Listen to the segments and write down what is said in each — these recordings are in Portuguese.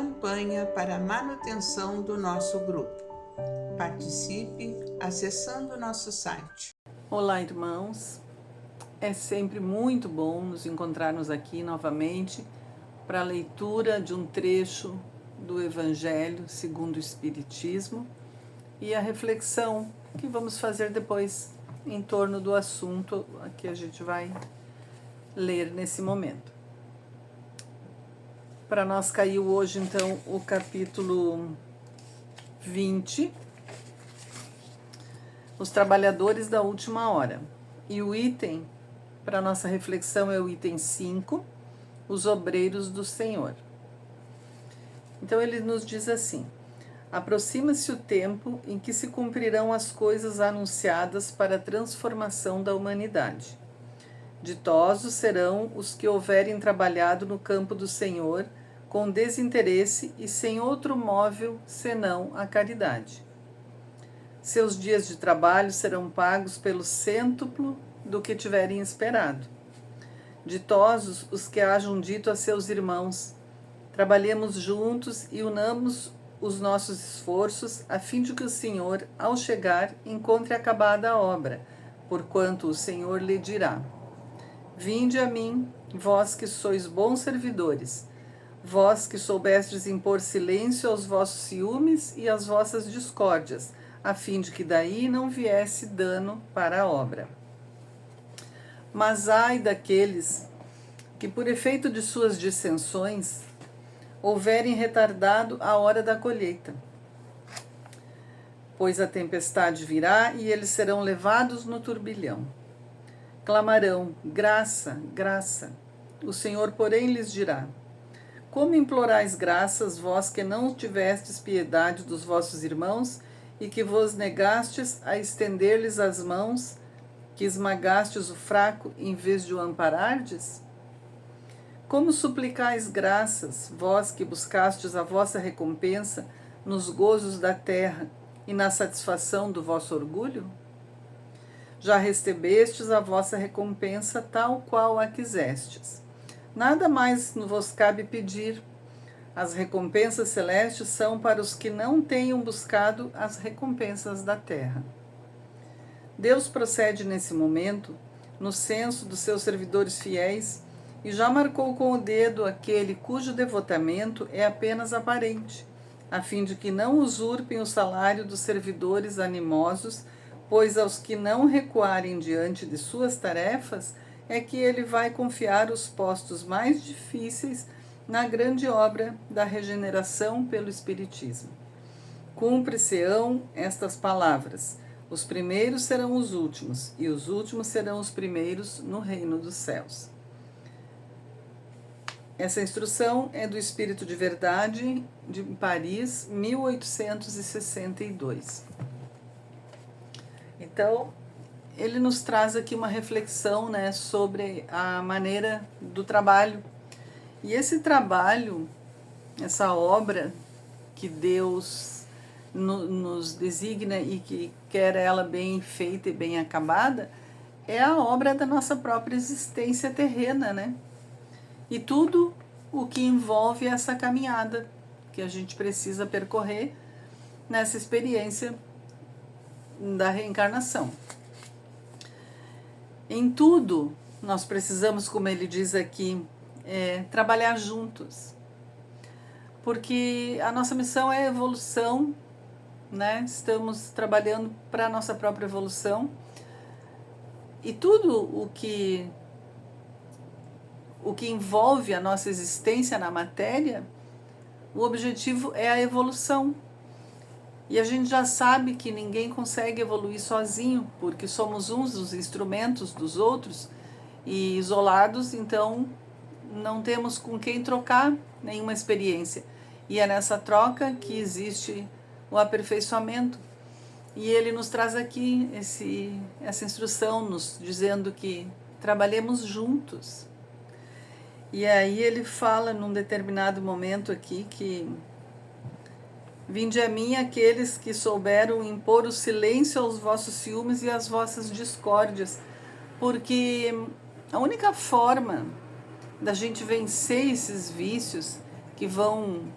campanha para a manutenção do nosso grupo. Participe acessando o nosso site. Olá, irmãos. É sempre muito bom nos encontrarmos aqui novamente para a leitura de um trecho do Evangelho segundo o Espiritismo e a reflexão que vamos fazer depois em torno do assunto que a gente vai ler nesse momento. Para nós caiu hoje, então, o capítulo 20, os trabalhadores da última hora. E o item para nossa reflexão é o item 5, os obreiros do Senhor. Então ele nos diz assim: aproxima-se o tempo em que se cumprirão as coisas anunciadas para a transformação da humanidade. Ditosos serão os que houverem trabalhado no campo do Senhor com desinteresse e sem outro móvel senão a caridade. Seus dias de trabalho serão pagos pelo cêntuplo do que tiverem esperado. Ditosos os que hajam dito a seus irmãos: trabalhemos juntos e unamos os nossos esforços, a fim de que o Senhor, ao chegar, encontre acabada a obra, porquanto o Senhor lhe dirá: vinde a mim, vós que sois bons servidores, vós que soubestes impor silêncio aos vossos ciúmes e às vossas discórdias, a fim de que daí não viesse dano para a obra. Mas ai daqueles que, por efeito de suas dissensões, houverem retardado a hora da colheita. Pois a tempestade virá e eles serão levados no turbilhão. Clamarão: graça, graça. O Senhor, porém, lhes dirá: como implorais graças, vós que não tivestes piedade dos vossos irmãos e que vos negastes a estender-lhes as mãos, que esmagastes o fraco em vez de o amparardes? Como suplicais graças, vós que buscastes a vossa recompensa nos gozos da terra e na satisfação do vosso orgulho? Já recebestes a vossa recompensa tal qual a quisestes. Nada mais vos cabe pedir. As recompensas celestes são para os que não tenham buscado as recompensas da terra. Deus procede nesse momento no censo dos seus servidores fiéis e já marcou com o dedo aquele cujo devotamento é apenas aparente, a fim de que não usurpem o salário dos servidores animosos, pois aos que não recuarem diante de suas tarefas é que ele vai confiar os postos mais difíceis na grande obra da regeneração pelo Espiritismo. Cumpre-se-ão estas palavras: os primeiros serão os últimos, e os últimos serão os primeiros no reino dos céus. Essa instrução é do Espírito de Verdade, de Paris, 1862. Então, ele nos traz aqui uma reflexão, né, sobre a maneira do trabalho. E esse trabalho, essa obra que Deus nos designa e que quer ela bem feita e bem acabada, é a obra da nossa própria existência terrena, né? E tudo o que envolve essa caminhada que a gente precisa percorrer nessa experiência da reencarnação. Em tudo, nós precisamos, como ele diz aqui, trabalhar juntos. Porque a nossa missão é evolução, né? Estamos trabalhando para a nossa própria evolução. E tudo o que envolve a nossa existência na matéria, o objetivo é a evolução. E a gente já sabe que ninguém consegue evoluir sozinho, porque somos uns dos instrumentos dos outros e isolados, então não temos com quem trocar nenhuma experiência. E é nessa troca que existe o aperfeiçoamento. E ele nos traz aqui essa instrução, nos dizendo que trabalhemos juntos. E aí ele fala num determinado momento aqui que: vinde a mim aqueles que souberam impor o silêncio aos vossos ciúmes e às vossas discórdias, porque a única forma da gente vencer esses vícios que vão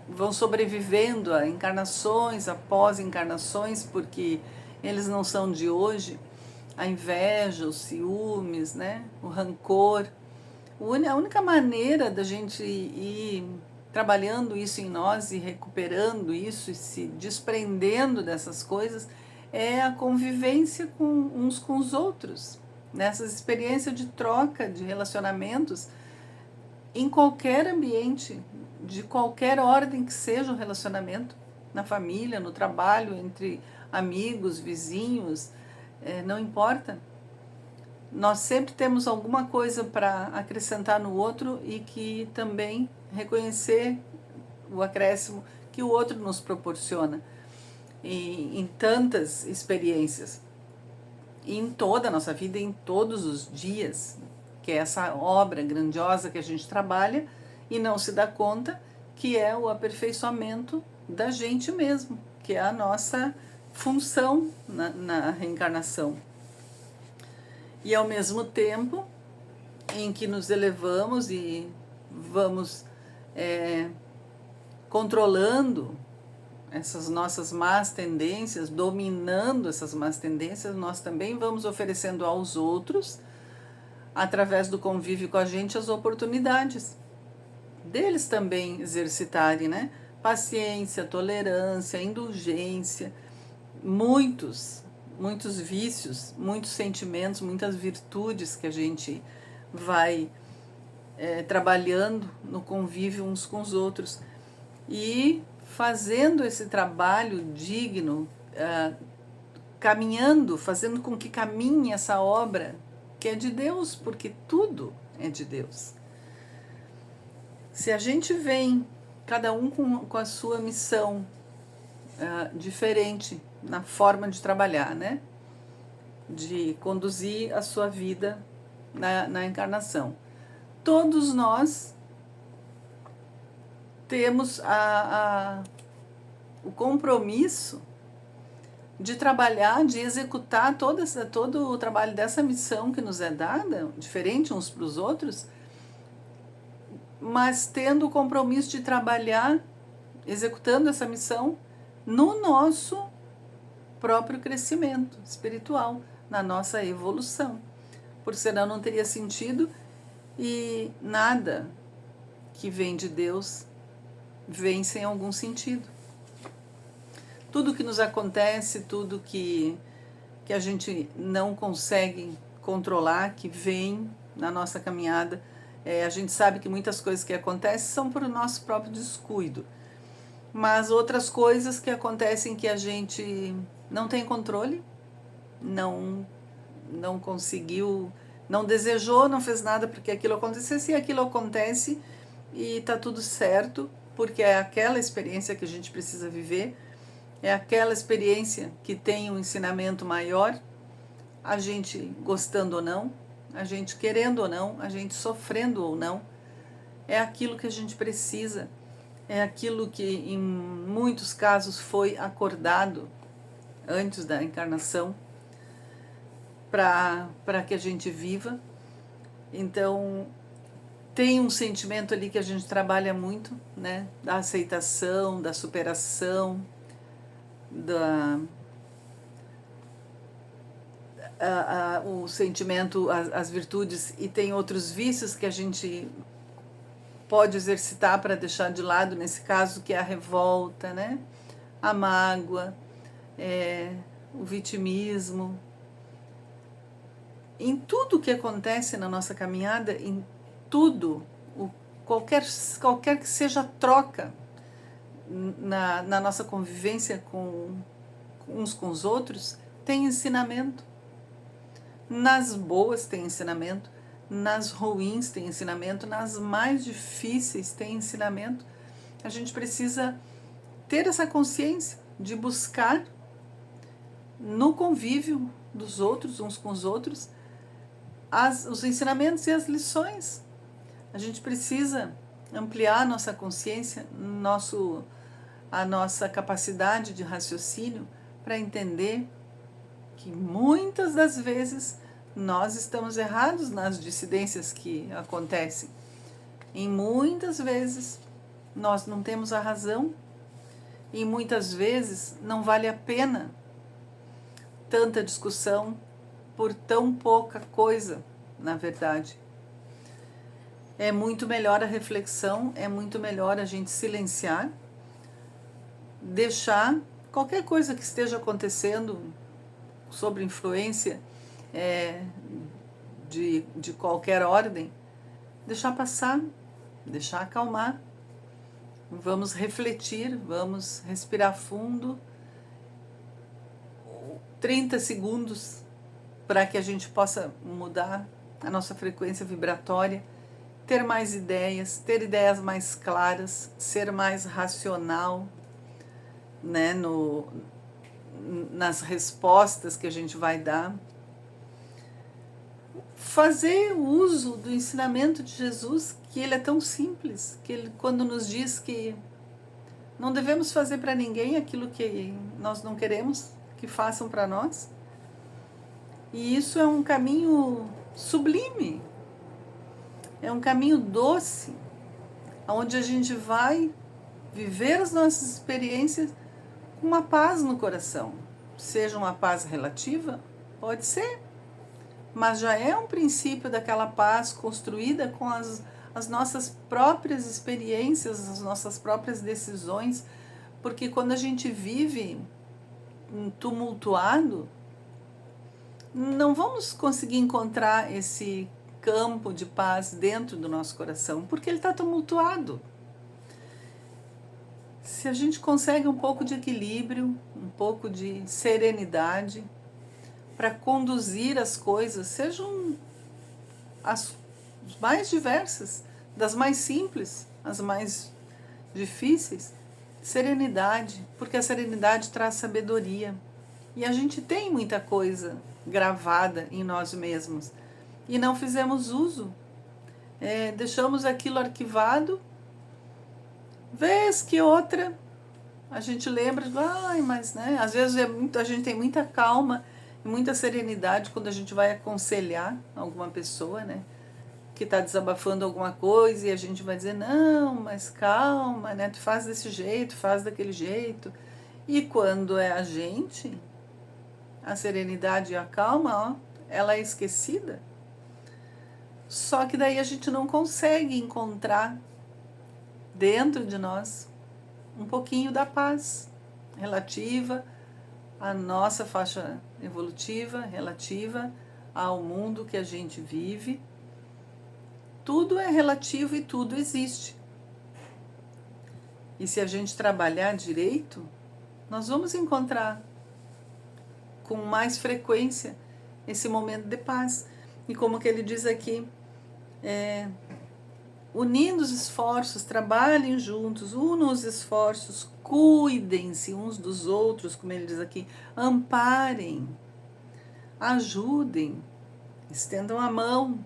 vão sobrevivendo a encarnações após encarnações, porque eles não são de hoje, a inveja, os ciúmes, né? O rancor. A única maneira da gente ir trabalhando isso em nós e recuperando isso e se desprendendo dessas coisas é a convivência com uns com os outros, nessas experiências de troca, de relacionamentos, em qualquer ambiente, de qualquer ordem que seja o relacionamento, na família, no trabalho, entre amigos, vizinhos, não importa. Nós sempre temos alguma coisa para acrescentar no outro e que também reconhecer o acréscimo que o outro nos proporciona em tantas experiências, e em toda a nossa vida, em todos os dias, que é essa obra grandiosa que a gente trabalha e não se dá conta que é o aperfeiçoamento da gente mesmo, que é a nossa função na reencarnação. E ao mesmo tempo em que nos elevamos e vamos controlando essas nossas más tendências, dominando essas más tendências, nós também vamos oferecendo aos outros, através do convívio com a gente, as oportunidades deles também exercitarem, né? Paciência, tolerância, indulgência, muitos vícios, muitos sentimentos, muitas virtudes que a gente vai trabalhando no convívio uns com os outros e fazendo esse trabalho digno, caminhando, fazendo com que caminhe essa obra que é de Deus, porque tudo é de Deus. Se a gente vem, cada um com a sua missão diferente na forma de trabalhar, né? De conduzir a sua vida na encarnação. Todos nós temos o compromisso de trabalhar, de executar todo o trabalho dessa missão que nos é dada, diferente uns para os outros, mas tendo o compromisso de trabalhar, executando essa missão no nosso próprio crescimento espiritual, na nossa evolução. Por senão não teria sentido, e nada que vem de Deus vem sem algum sentido. Tudo que nos acontece, tudo que a gente não consegue controlar, que vem na nossa caminhada, a gente sabe que muitas coisas que acontecem são por nosso próprio descuido, mas outras coisas que acontecem que a gente não tem controle, não conseguiu, não desejou, não fez nada porque aquilo acontecesse, e aquilo acontece e está tudo certo, porque é aquela experiência que a gente precisa viver, é aquela experiência que tem um ensinamento maior, a gente gostando ou não, a gente querendo ou não, a gente sofrendo ou não, é aquilo que a gente precisa, é aquilo que em muitos casos foi acordado antes da encarnação para que a gente viva. Então tem um sentimento ali que a gente trabalha muito, né? Da aceitação, da superação, o sentimento, as virtudes, e tem outros vícios que a gente pode exercitar para deixar de lado, nesse caso, que é a revolta, né? A mágoa, o vitimismo. Em tudo que acontece na nossa caminhada, em tudo, qualquer que seja a troca na nossa convivência com uns com os outros, tem ensinamento. Nas boas tem ensinamento, nas ruins tem ensinamento, nas mais difíceis tem ensinamento. A gente precisa ter essa consciência de buscar no convívio dos outros, uns com os outros, os ensinamentos e as lições. A gente precisa ampliar a nossa consciência, a nossa capacidade de raciocínio, para entender que muitas das vezes nós estamos errados nas dissidências que acontecem. Em muitas vezes nós não temos a razão e muitas vezes não vale a pena tanta discussão por tão pouca coisa, na verdade. É muito melhor a reflexão, é muito melhor a gente silenciar, deixar qualquer coisa que esteja acontecendo sob influência de qualquer ordem, deixar passar, deixar acalmar. Vamos refletir, vamos respirar fundo, 30 segundos para que a gente possa mudar a nossa frequência vibratória, ter mais ideias, ter ideias mais claras, ser mais racional, né, nas respostas que a gente vai dar. Fazer uso do ensinamento de Jesus, que ele é tão simples, que ele, quando nos diz que não devemos fazer para ninguém aquilo que nós não queremos que façam para nós. E isso é um caminho sublime, é um caminho doce, onde a gente vai viver as nossas experiências com uma paz no coração. Seja uma paz relativa, pode ser, mas já é um princípio daquela paz construída com as nossas próprias experiências, as nossas próprias decisões, porque quando a gente vive tumultuado, não vamos conseguir encontrar esse campo de paz dentro do nosso coração, porque ele está tumultuado. Se a gente consegue um pouco de equilíbrio, um pouco de serenidade, para conduzir as coisas, sejam as mais diversas, das mais simples, as mais difíceis, serenidade, porque a serenidade traz sabedoria. E a gente tem muita coisa gravada em nós mesmos e não fizemos uso. Deixamos aquilo arquivado, vez que outra a gente lembra, mas né, às vezes a gente tem muita calma e muita serenidade quando a gente vai aconselhar alguma pessoa, né, que está desabafando alguma coisa, e a gente vai dizer, não, mas calma, né, tu faz desse jeito, faz daquele jeito. E quando é a gente, a serenidade e a calma, ela é esquecida. Só que daí a gente não consegue encontrar dentro de nós um pouquinho da paz relativa à nossa faixa evolutiva, relativa ao mundo que a gente vive. Tudo é relativo e tudo existe. E se a gente trabalhar direito, nós vamos encontrar com mais frequência esse momento de paz. E como que ele diz aqui, unindo os esforços, trabalhem juntos, unam os esforços, cuidem-se uns dos outros, como ele diz aqui, amparem, ajudem, estendam a mão.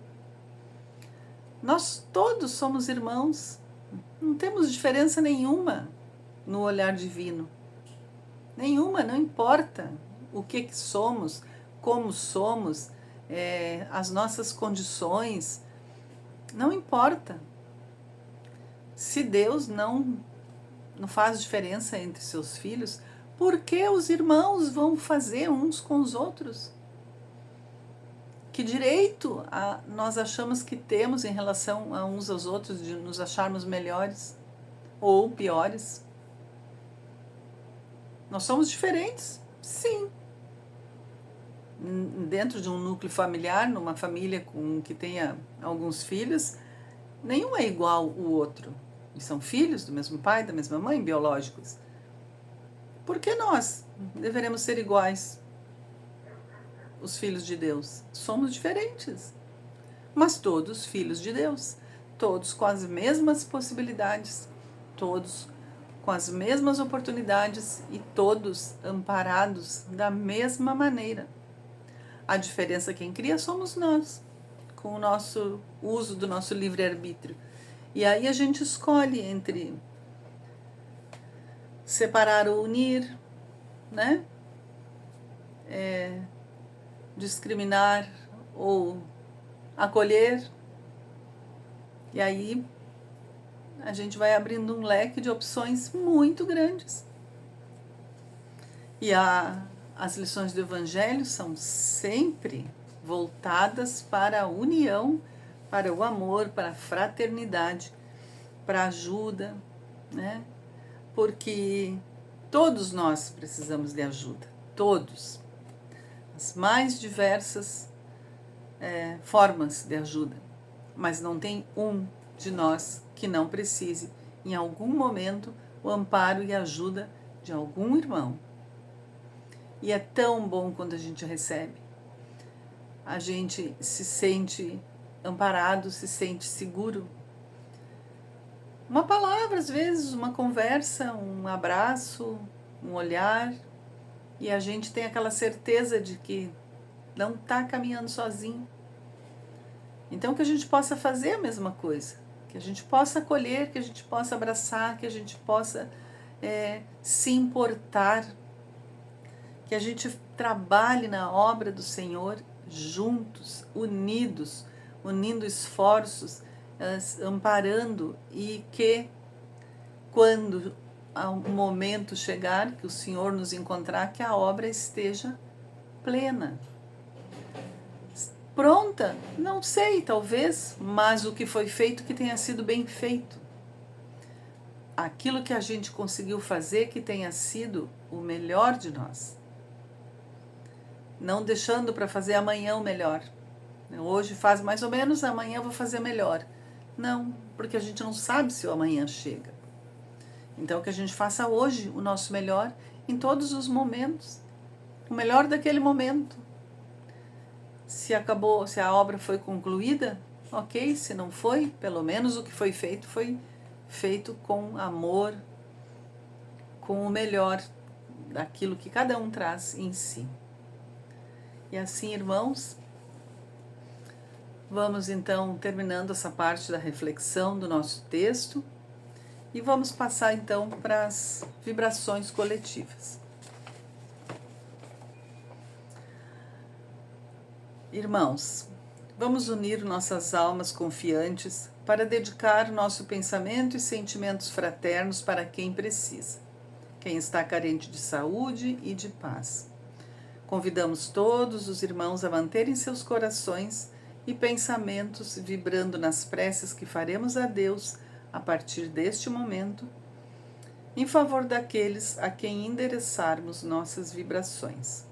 Nós todos somos irmãos, não temos diferença nenhuma no olhar divino. Nenhuma, não importa o que somos, como somos, as nossas condições, não importa. Se Deus não faz diferença entre seus filhos, por que os irmãos vão fazer uns com os outros? Que direito nós achamos que temos em relação a uns aos outros de nos acharmos melhores ou piores? Nós somos diferentes, sim. Dentro de um núcleo familiar, numa família que tenha alguns filhos, nenhum é igual o outro. E são filhos do mesmo pai, da mesma mãe, biológicos. Por que nós deveremos ser iguais? Os filhos de Deus. Somos diferentes, mas todos filhos de Deus, todos com as mesmas possibilidades, todos com as mesmas oportunidades e todos amparados da mesma maneira. A diferença quem cria somos nós, com o nosso uso do nosso livre-arbítrio. E aí a gente escolhe entre separar ou unir, né? Discriminar ou acolher. E aí a gente vai abrindo um leque de opções muito grandes. E as lições do Evangelho são sempre voltadas para a união, para o amor, para a fraternidade, para a ajuda, né? Porque todos nós precisamos de ajuda, todos. As mais diversas formas de ajuda, mas não tem um de nós que não precise, em algum momento, o amparo e a ajuda de algum irmão. E é tão bom quando a gente recebe. A gente se sente amparado, se sente seguro. Uma palavra, às vezes, uma conversa, um abraço, um olhar, e a gente tem aquela certeza de que não está caminhando sozinho. Então, que a gente possa fazer a mesma coisa, que a gente possa acolher, que a gente possa abraçar, que a gente possa se importar, que a gente trabalhe na obra do Senhor juntos, unidos, unindo esforços, amparando, e que quando o momento chegar, que o Senhor nos encontrar, que a obra esteja plena. Pronta? Não sei, talvez, mas o que foi feito que tenha sido bem feito. Aquilo que a gente conseguiu fazer que tenha sido o melhor de nós. Não deixando para fazer amanhã o melhor. Hoje faz mais ou menos, amanhã vou fazer melhor. Não, porque a gente não sabe se o amanhã chega. Então que a gente faça hoje o nosso melhor em todos os momentos. O melhor daquele momento. Se acabou, se a obra foi concluída, ok. Se não foi, pelo menos o que foi feito com amor, com o melhor daquilo que cada um traz em si. E assim, irmãos, vamos então terminando essa parte da reflexão do nosso texto e vamos passar então para as vibrações coletivas. Irmãos, vamos unir nossas almas confiantes para dedicar nosso pensamento e sentimentos fraternos para quem precisa, quem está carente de saúde e de paz. Convidamos todos os irmãos a manterem seus corações e pensamentos vibrando nas preces que faremos a Deus a partir deste momento, em favor daqueles a quem endereçarmos nossas vibrações.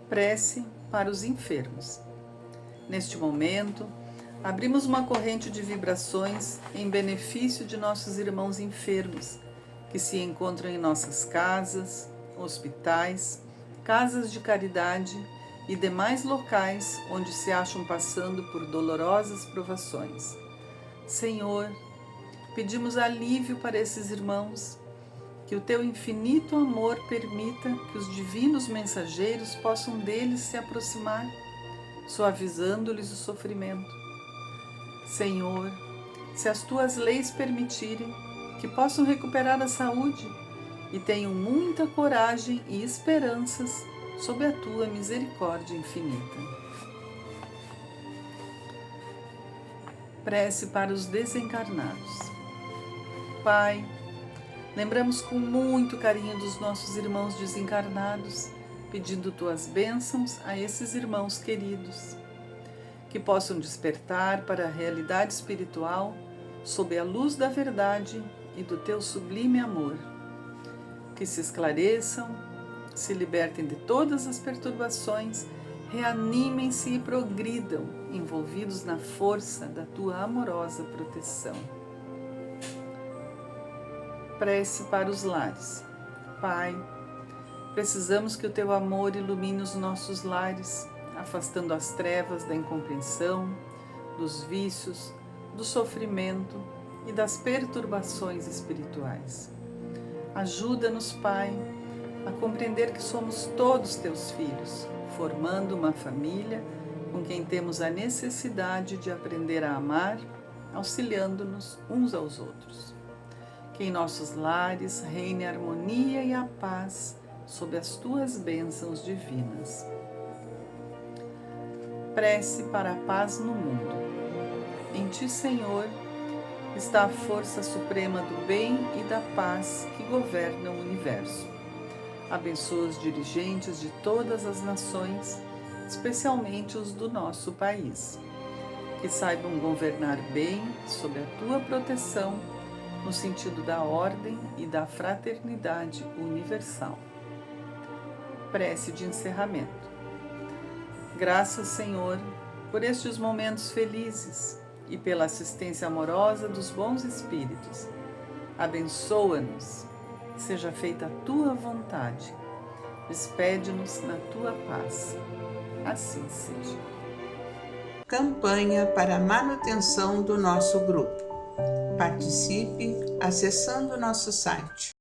Prece para os enfermos. Neste momento, abrimos uma corrente de vibrações em benefício de nossos irmãos enfermos, que se encontram em nossas casas, hospitais, casas de caridade e demais locais onde se acham passando por dolorosas provações. Senhor, pedimos alívio para esses irmãos, que o teu infinito amor permita que os divinos mensageiros possam deles se aproximar, suavizando-lhes o sofrimento. Senhor, se as tuas leis permitirem, que possam recuperar a saúde e tenham muita coragem e esperanças sob a tua misericórdia infinita. Prece para os desencarnados. Pai, lembramos com muito carinho dos nossos irmãos desencarnados, pedindo tuas bênçãos a esses irmãos queridos, que possam despertar para a realidade espiritual sob a luz da verdade e do teu sublime amor, que se esclareçam, se libertem de todas as perturbações, reanimem-se e progridam, envolvidos na força da tua amorosa proteção. Prece para os lares. Pai, precisamos que o teu amor ilumine os nossos lares, afastando as trevas da incompreensão, dos vícios, do sofrimento e das perturbações espirituais. Ajuda-nos, Pai, a compreender que somos todos teus filhos, formando uma família com quem temos a necessidade de aprender a amar, auxiliando-nos uns aos outros. Que em nossos lares reine a harmonia e a paz sob as tuas bênçãos divinas. Prece para a paz no mundo. Em ti, Senhor, está a força suprema do bem e da paz que governa o universo. Abençoa os dirigentes de todas as nações, especialmente os do nosso país, que saibam governar bem sob a tua proteção, no sentido da ordem e da fraternidade universal. Prece de encerramento. Graças, Senhor, por estes momentos felizes e pela assistência amorosa dos bons espíritos. Abençoa-nos, seja feita a tua vontade. Despede-nos na tua paz. Assim seja. Campanha para a manutenção do nosso grupo. Participe acessando nosso site